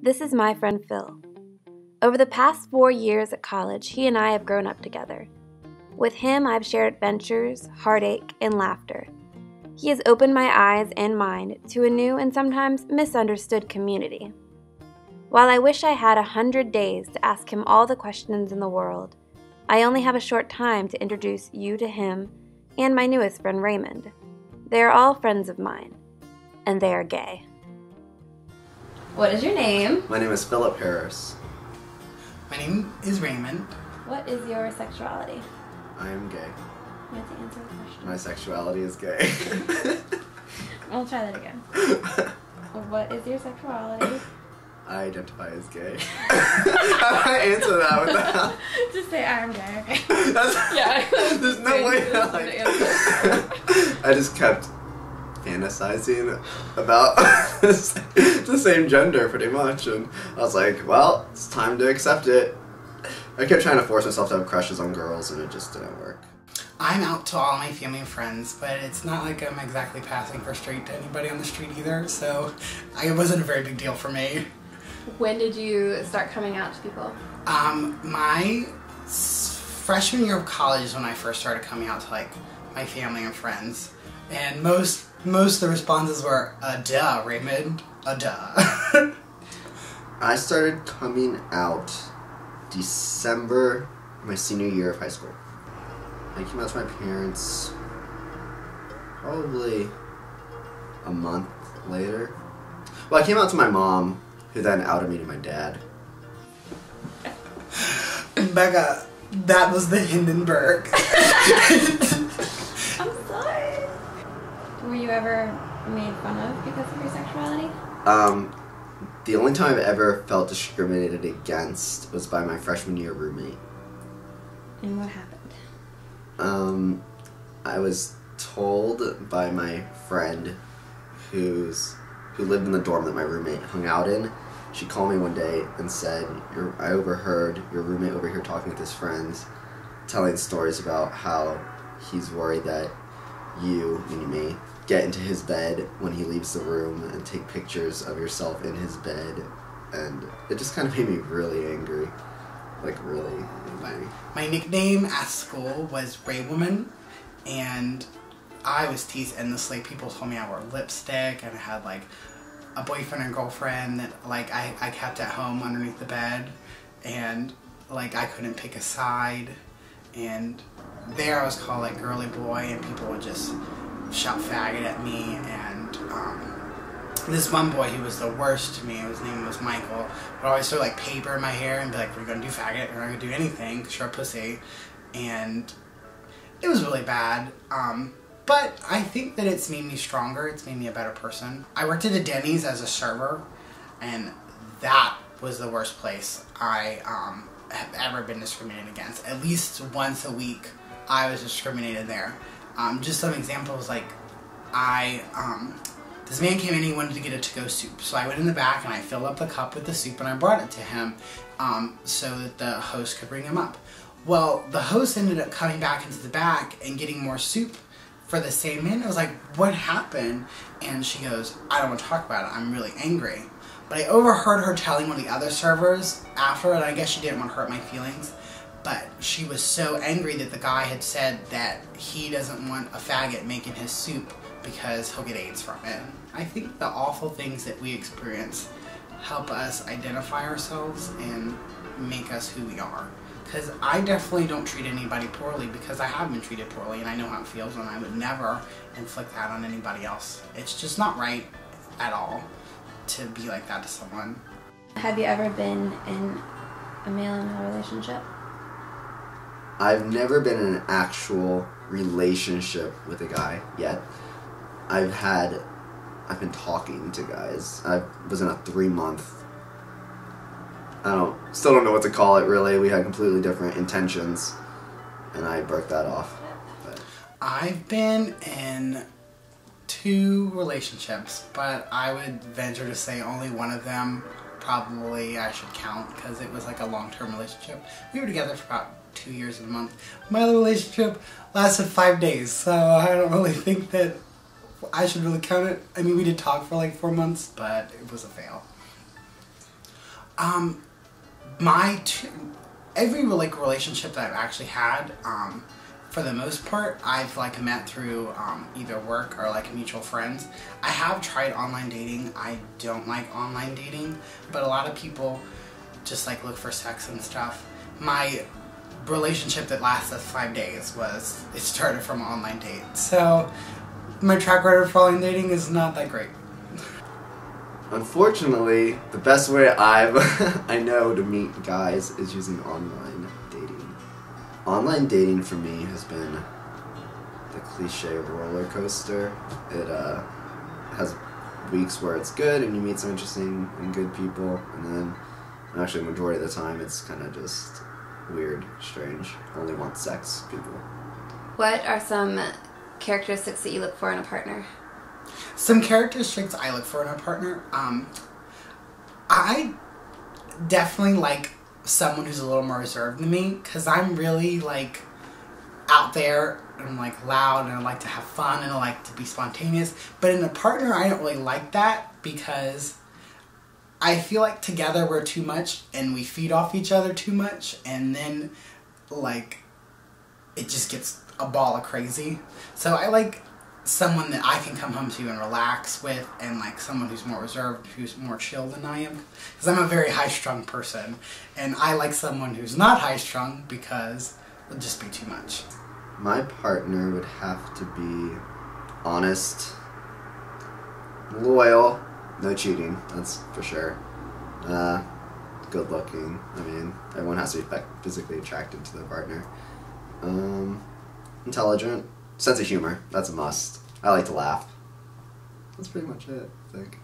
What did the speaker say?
This is my friend Phil. Over the past 4 years at college, he and I have grown up together. With him, I've shared adventures, heartache, and laughter. He has opened my eyes and mind to a new and sometimes misunderstood community. While I wish I had 100 days to ask him all the questions in the world, I only have a short time to introduce you to him and my newest friend Raymond. They are all friends of mine, and they are gay. What is your name? My name is Philip Harris. My name is Raymond. What is your sexuality? I am gay. You have to answer the question. My sexuality is gay. I'll try that again. What is your sexuality? I identify as gay. How do I answer that with that? Just say I'm gay, okay? Yeah. There's no way I just kept fantasizing about the same gender pretty much, and I was like, well, it's time to accept it. I kept trying to force myself to have crushes on girls, and it just didn't work. I'm out to all my family and friends, but it's not like I'm exactly passing for straight to anybody on the street either, so it wasn't a very big deal for me. When did you start coming out to people? My freshman year of college is when I first started coming out to like my family and friends, and most of the responses were, duh, Raymond, duh. I started coming out December my senior year of high school. I came out to my parents probably a month later. Well, I came out to my mom, who then outed me to my dad. Becca, that was the Hindenburg. I'm sorry. Were you ever made fun of because of your sexuality? The only time I've ever felt discriminated against was by my freshman year roommate. And what happened? I was told by my friend who lived in the dorm that my roommate hung out in. She called me one day and said, I overheard your roommate over here talking with his friends, telling stories about how he's worried that you, meaning me, get into his bed when he leaves the room and take pictures of yourself in his bed. And it just kind of made me really angry. Like, really angry. My nickname at school was Ray Woman, and I was teased endlessly. People told me I wore lipstick, and I had like a boyfriend and girlfriend that like I kept at home underneath the bed, and like I couldn't pick a side, and there I was called like girly boy, and people would just shout faggot at me, and this one boy, he was the worst to me. His name was Michael. Would always throw like paper in my hair and be like, "We're gonna do faggot. We're not gonna do anything. 'Cause you're a pussy," and it was really bad. But I think that it's made me stronger. It's made me a better person. I worked at a Denny's as a server, and that was the worst place I have ever been discriminated against. At least once a week, I was discriminated there. Just some examples, like this man came in and he wanted to get a to-go soup. So I went in the back and I filled up the cup with the soup and I brought it to him so that the host could bring him up. Well, the host ended up coming back into the back and getting more soup for the same man. I was like, what happened? And she goes, I don't want to talk about it. I'm really angry. But I overheard her telling one of the other servers after, and I guess she didn't want to hurt my feelings, but she was so angry that the guy had said that he doesn't want a faggot making his soup because he'll get AIDS from it. I think the awful things that we experience help us identify ourselves and make us who we are. Because I definitely don't treat anybody poorly because I have been treated poorly and I know how it feels, and I would never inflict that on anybody else. It's just not right at all to be like that to someone. Have you ever been in a male and male relationship? I've never been in an actual relationship with a guy yet. I've been talking to guys. I was in a 3-month, still don't know what to call it really. We had completely different intentions, and I broke that off. But I've been in 2 relationships, but I would venture to say only one of them probably I should count because it was like a long-term relationship. We were together for about 2 years and a month. My other relationship lasted 5 days, so I don't really think that I should really count it. I mean, we did talk for like 4 months, but it was a fail. Every like relationship that I've actually had, for the most part, I've like met through either work or like mutual friends. I have tried online dating. I don't like online dating, but a lot of people just like look for sex and stuff. My relationship that lasted 5 days it started from an online date. So my track record for online dating is not that great. Unfortunately, the best way I know to meet guys is using online dating. Online dating for me has been the cliche roller coaster. It has weeks where it's good and you meet some interesting and good people, and then actually the majority of the time it's kind of just weird, strange, only want sex people. What are some characteristics that you look for in a partner? Some characteristics I look for in a partner, I definitely like someone who's a little more reserved than me, because I'm really like out there and I'm like loud and I like to have fun and I like to be spontaneous. But in a partner, I don't really like that, because I feel like together we're too much and we feed off each other too much, and then like it just gets a ball of crazy. So I like someone that I can come home to and relax with, and like someone who's more reserved, who's more chill than I am, because I'm a very high-strung person, and I like someone who's not high-strung because it'll just be too much. My partner would have to be honest, loyal, no cheating, that's for sure, good looking. I mean, everyone has to be physically attracted to their partner. Intelligent. Sense of humor, that's a must. I like to laugh. That's pretty much it, I think.